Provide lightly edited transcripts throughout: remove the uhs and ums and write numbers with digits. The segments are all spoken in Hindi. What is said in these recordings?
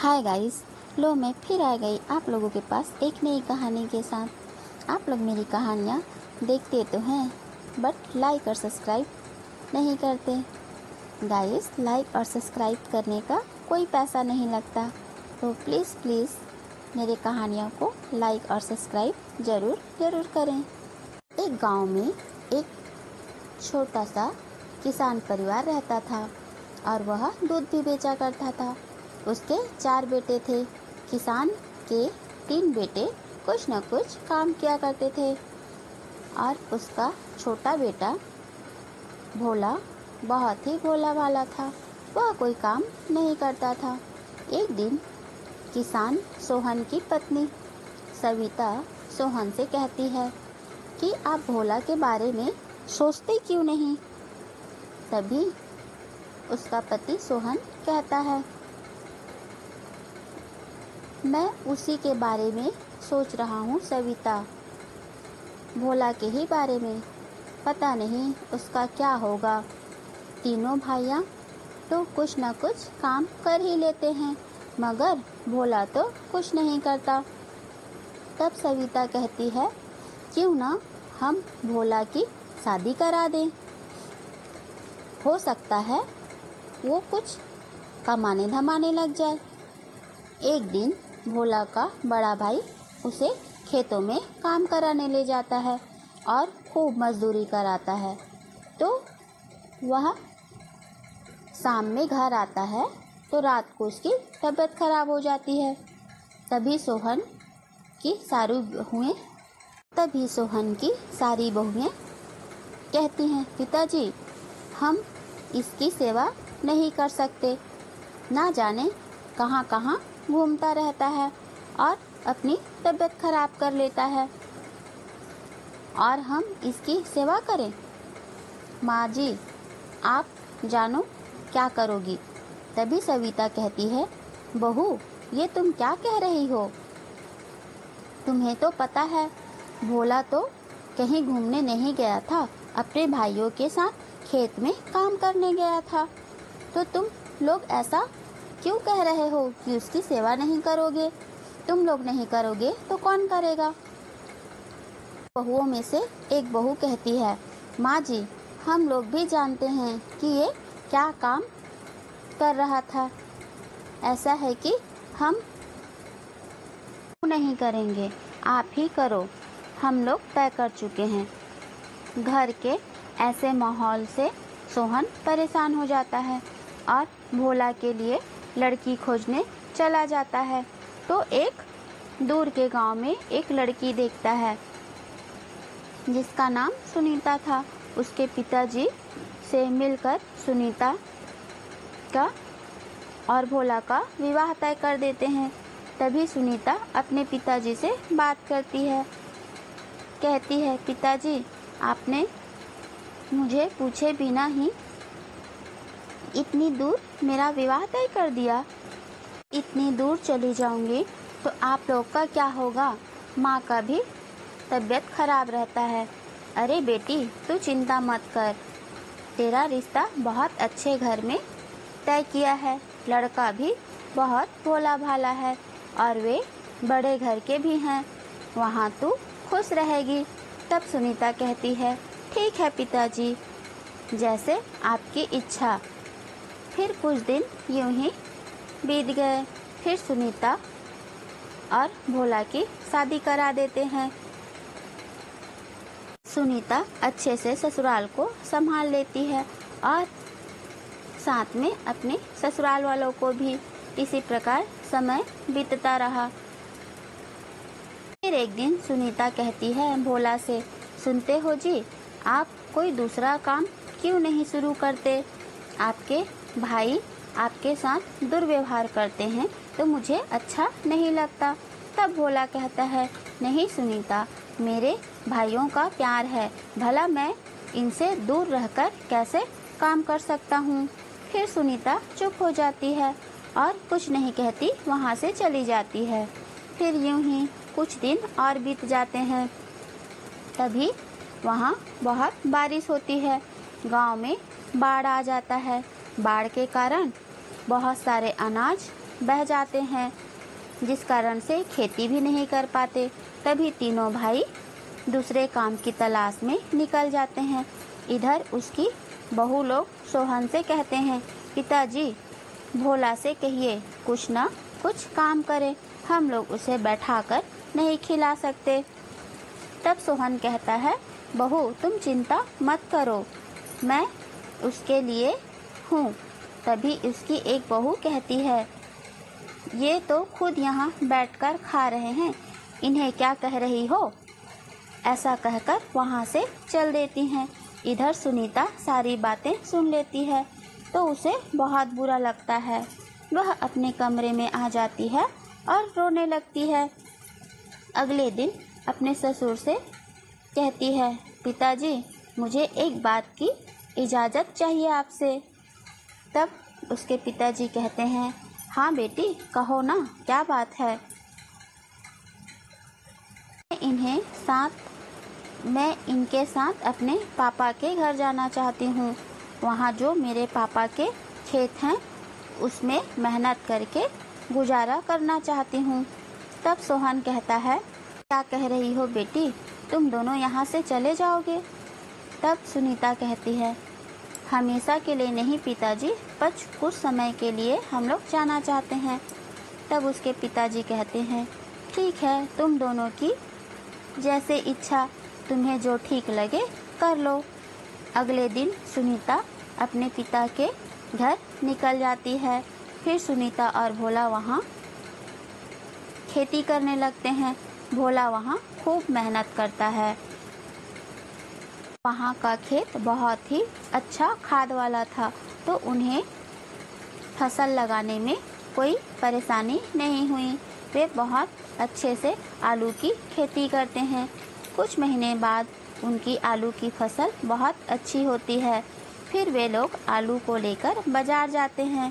हाय गाइस, लो मैं फिर आ गई आप लोगों के पास एक नई कहानी के साथ। आप लोग मेरी कहानियाँ देखते तो हैं बट लाइक और सब्सक्राइब नहीं करते। गाइस, लाइक और सब्सक्राइब करने का कोई पैसा नहीं लगता, तो प्लीज़ मेरे कहानियों को लाइक और सब्सक्राइब ज़रूर करें। एक गांव में एक छोटा सा किसान परिवार रहता था और वह दूध भी बेचा करता था। उसके 4 बेटे थे। किसान के 3 बेटे कुछ न कुछ काम किया करते थे और उसका छोटा बेटा भोला बहुत ही भोला भाला था। वह कोई काम नहीं करता था। एक दिन किसान सोहन की पत्नी सविता सोहन से कहती है कि आप भोला के बारे में सोचते क्यों नहीं। तभी उसका पति सोहन कहता है, मैं उसी के बारे में सोच रहा हूँ सविता, भोला के ही बारे में। पता नहीं उसका क्या होगा। तीनों भाइयाँ तो कुछ न कुछ काम कर ही लेते हैं, मगर भोला तो कुछ नहीं करता। तब सविता कहती है, क्यों ना हम भोला की शादी करा दें। हो सकता है वो कुछ कमाने धमाने लग जाए। एक दिन भोला का बड़ा भाई उसे खेतों में काम कराने ले जाता है और खूब मजदूरी कराता है। तो वह शाम में घर आता है तो रात को उसकी तबीयत खराब हो जाती है। तभी सोहन की सारी बहुएं कहती हैं, पिताजी हम इसकी सेवा नहीं कर सकते। ना जाने कहाँ कहाँ घूमता रहता है और अपनी तबीयत खराब कर लेता है और हम इसकी सेवा करें। माँ जी, आप जानो क्या करोगी। तभी सविता कहती है, बहू ये तुम क्या कह रही हो। तुम्हें तो पता है भोला तो कहीं घूमने नहीं गया था, अपने भाइयों के साथ खेत में काम करने गया था। तो तुम लोग ऐसा क्यों कह रहे हो कि उसकी सेवा नहीं करोगे। तुम लोग नहीं करोगे तो कौन करेगा। बहुओं में से एक बहू कहती है, माँ जी हम लोग भी जानते हैं कि ये क्या काम कर रहा था। ऐसा है कि हम नहीं करेंगे, आप ही करो। हम लोग तय कर चुके हैं। घर के ऐसे माहौल से सोहन परेशान हो जाता है और भोला के लिए लड़की खोजने चला जाता है। तो एक दूर के गांव में एक लड़की देखता है जिसका नाम सुनीता था। उसके पिताजी से मिलकर सुनीता का और भोला का विवाह तय कर देते हैं। तभी सुनीता अपने पिताजी से बात करती है, कहती है, पिताजी आपने मुझे पूछे बिना ही इतनी दूर मेरा विवाह तय कर दिया। इतनी दूर चली जाऊंगी तो आप लोग का क्या होगा। माँ का भी तबीयत खराब रहता है। अरे बेटी तू चिंता मत कर, तेरा रिश्ता बहुत अच्छे घर में तय किया है। लड़का भी बहुत भोला भाला है और वे बड़े घर के भी हैं। वहाँ तू खुश रहेगी। तब सुनीता कहती है, ठीक है पिताजी, जैसे आपकी इच्छा। फिर कुछ दिन यूं ही बीत गए। फिर सुनीता और भोला की शादी करा देते हैं। सुनीता अच्छे से ससुराल को संभाल लेती है और साथ में अपने ससुराल वालों को भी इसी प्रकार समय बीतता रहा। फिर एक दिन सुनीता कहती है भोला से, सुनते हो जी, आप कोई दूसरा काम क्यों नहीं शुरू करते। आपके भाई आपके साथ दुर्व्यवहार करते हैं तो मुझे अच्छा नहीं लगता। तब भोला कहता है, नहीं सुनीता, मेरे भाइयों का प्यार है, भला मैं इनसे दूर रहकर कैसे काम कर सकता हूँ। फिर सुनीता चुप हो जाती है और कुछ नहीं कहती, वहाँ से चली जाती है। फिर यूं ही कुछ दिन और बीत जाते हैं। तभी वहाँ बहुत बारिश होती है। गांव में बाढ़ आ जाता है। बाढ़ के कारण बहुत सारे अनाज बह जाते हैं, जिस कारण से खेती भी नहीं कर पाते। तभी तीनों भाई दूसरे काम की तलाश में निकल जाते हैं। इधर उसकी बहू लोग सोहन से कहते हैं, पिताजी भोला से कहिए कुछ ना कुछ काम करे, हम लोग उसे बैठाकर नहीं खिला सकते। तब सोहन कहता है, बहू तुम चिंता मत करो, मैं उसके लिए हूँ। तभी उसकी एक बहू कहती है, ये तो खुद यहाँ बैठकर खा रहे हैं, इन्हें क्या कह रही हो। ऐसा कहकर वहाँ से चल देती हैं। इधर सुनीता सारी बातें सुन लेती है तो उसे बहुत बुरा लगता है। वह अपने कमरे में आ जाती है और रोने लगती है। अगले दिन अपने ससुर से कहती है, पिताजी मुझे एक बात की इजाज़त चाहिए आपसे। तब उसके पिताजी कहते हैं, हाँ बेटी कहो ना, क्या बात है। मैं इनके साथ अपने पापा के घर जाना चाहती हूँ। वहाँ जो मेरे पापा के खेत हैं उसमें मेहनत करके गुजारा करना चाहती हूँ। तब सोहन कहता है, क्या कह रही हो बेटी, तुम दोनों यहाँ से चले जाओगे। तब सुनीता कहती है, हमेशा के लिए नहीं पिताजी, पर कुछ समय के लिए हम लोग जाना चाहते हैं। तब उसके पिताजी कहते हैं, ठीक है तुम दोनों की जैसे इच्छा, तुम्हें जो ठीक लगे कर लो। अगले दिन सुनीता अपने पिता के घर निकल जाती है। फिर सुनीता और भोला वहाँ खेती करने लगते हैं। भोला वहाँ खूब मेहनत करता है। वहाँ का खेत बहुत ही अच्छा खाद वाला था, तो उन्हें फसल लगाने में कोई परेशानी नहीं हुई। वे बहुत अच्छे से आलू की खेती करते हैं। कुछ महीने बाद उनकी आलू की फसल बहुत अच्छी होती है। फिर वे लोग आलू को लेकर बाजार जाते हैं,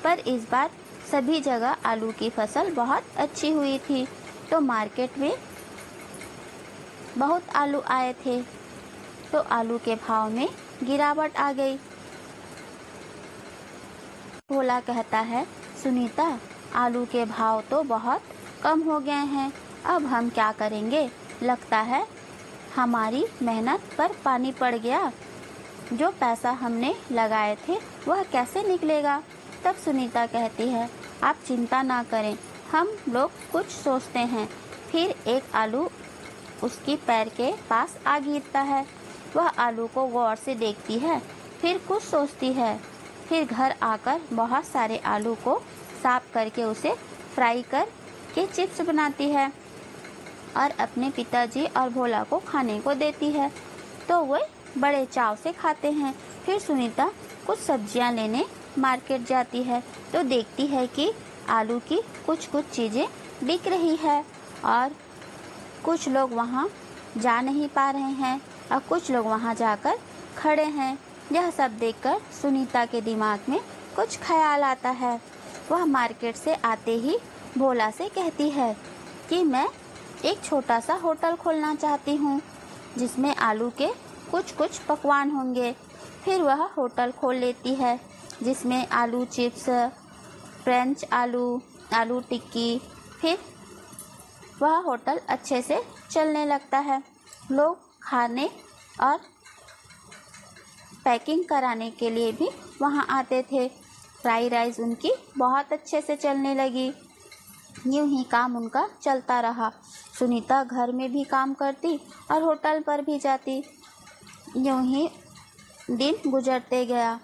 पर इस बार सभी जगह आलू की फसल बहुत अच्छी हुई थी, तो मार्केट में बहुत आलू आए थे, तो आलू के भाव में गिरावट आ गई। भोला कहता है, सुनीता आलू के भाव तो बहुत कम हो गए हैं, अब हम क्या करेंगे। लगता है हमारी मेहनत पर पानी पड़ गया, जो पैसा हमने लगाए थे वह कैसे निकलेगा। तब सुनीता कहती है, आप चिंता ना करें, हम लोग कुछ सोचते हैं। फिर एक आलू उसकी पैर के पास आ गिरता है। वह आलू को गौर से देखती है, फिर कुछ सोचती है। फिर घर आकर बहुत सारे आलू को साफ करके उसे फ्राई कर के चिप्स बनाती है और अपने पिताजी और भोला को खाने को देती है, तो वे बड़े चाव से खाते हैं। फिर सुनीता कुछ सब्जियां लेने मार्केट जाती है, तो देखती है कि आलू की कुछ चीज़ें बिक रही है और कुछ लोग वहां जा नहीं पा रहे हैं और कुछ लोग वहां जाकर खड़े हैं। यह सब देखकर सुनीता के दिमाग में कुछ ख्याल आता है। वह मार्केट से आते ही भोला से कहती है कि मैं एक छोटा सा होटल खोलना चाहती हूँ, जिसमें आलू के कुछ पकवान होंगे। फिर वह होटल खोल लेती है, जिसमें आलू चिप्स, फ्रेंच आलू टिक्की। फिर वह होटल अच्छे से चलने लगता है। लोग खाने और पैकिंग कराने के लिए भी वहाँ आते थे। फ्राई राइस उनकी बहुत अच्छे से चलने लगी। यूं ही काम उनका चलता रहा। सुनीता घर में भी काम करती और होटल पर भी जाती। यूं ही दिन गुजरते गया,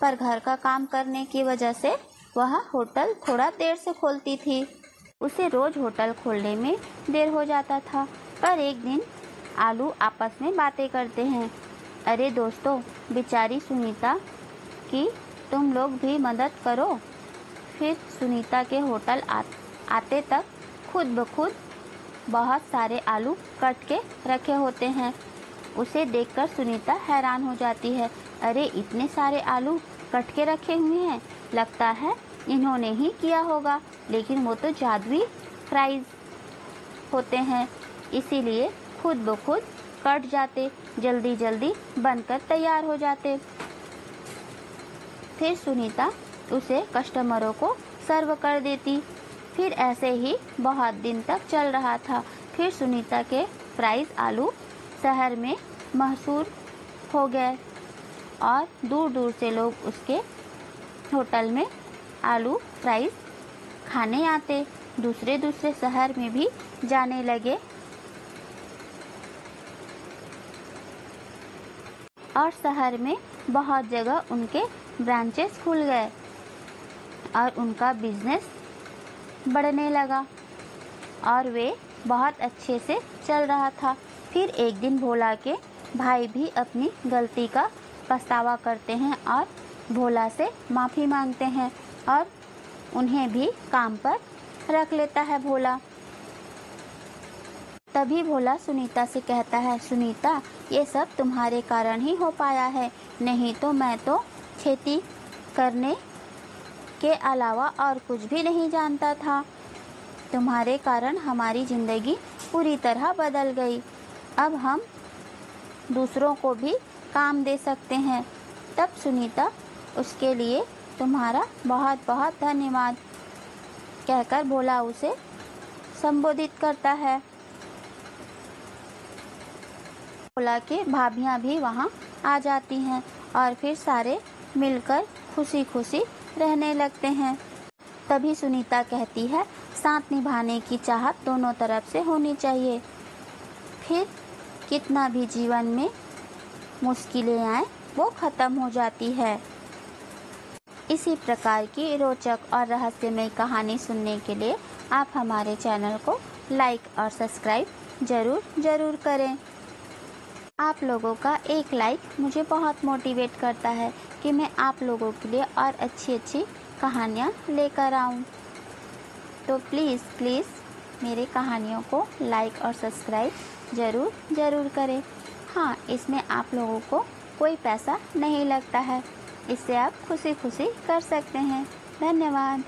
पर घर का काम करने की वजह से वह होटल थोड़ा देर से खोलती थी। उसे रोज़ होटल खोलने में देर हो जाता था। पर एक दिन आलू आपस में बातें करते हैं, अरे दोस्तों, बेचारी सुनीता की तुम लोग भी मदद करो। फिर सुनीता के होटल आते तक खुद ब खुद बहुत सारे आलू कट के रखे होते हैं। उसे देखकर सुनीता हैरान हो जाती है, अरे इतने सारे आलू कट के रखे हुए हैं, लगता है इन्होंने ही किया होगा। लेकिन वो तो जादुई फ्राइज होते हैं, इसीलिए खुद ब खुद कट जाते, जल्दी जल्दी बनकर तैयार हो जाते। फिर सुनीता उसे कस्टमरों को सर्व कर देती। फिर ऐसे ही बहुत दिन तक चल रहा था। फिर सुनीता के फ्राइज़ आलू शहर में मशहूर हो गए और दूर दूर से लोग उसके होटल में आलू फ्राइज़ खाने आते। दूसरे दूसरे शहर में भी जाने लगे और शहर में बहुत जगह उनके ब्रांचेस खुल गए और उनका बिजनेस बढ़ने लगा और वे बहुत अच्छे से चल रहा था। फिर एक दिन भोला के भाई भी अपनी गलती का पछतावा करते हैं और भोला से माफ़ी मांगते हैं और उन्हें भी काम पर रख लेता है भोला। तभी भोला सुनीता से कहता है, सुनीता, ये सब तुम्हारे कारण ही हो पाया है, नहीं तो मैं तो खेती करने के अलावा और कुछ भी नहीं जानता था। तुम्हारे कारण हमारी ज़िंदगी पूरी तरह बदल गई। अब हम दूसरों को भी काम दे सकते हैं। तब सुनीता उसके लिए तुम्हारा बहुत बहुत धन्यवाद कहकर भोला उसे संबोधित करता है। भोला के भाभियाँ भी वहाँ आ जाती हैं और फिर सारे मिलकर खुशी खुशी रहने लगते हैं। तभी सुनीता कहती है, साथ निभाने की चाहत दोनों तरफ से होनी चाहिए। फिर कितना भी जीवन में मुश्किलें आए वो ख़त्म हो जाती है। इसी प्रकार की रोचक और रहस्यमय कहानी सुनने के लिए आप हमारे चैनल को लाइक और सब्सक्राइब ज़रूर करें। आप लोगों का एक लाइक मुझे बहुत मोटिवेट करता है कि मैं आप लोगों के लिए और अच्छी कहानियाँ लेकर आऊँ। तो प्लीज़ मेरे कहानियों को लाइक और सब्सक्राइब ज़रूर करें। हाँ, इसमें आप लोगों को कोई पैसा नहीं लगता है, इससे आप खुशी खुशी कर सकते हैं। धन्यवाद।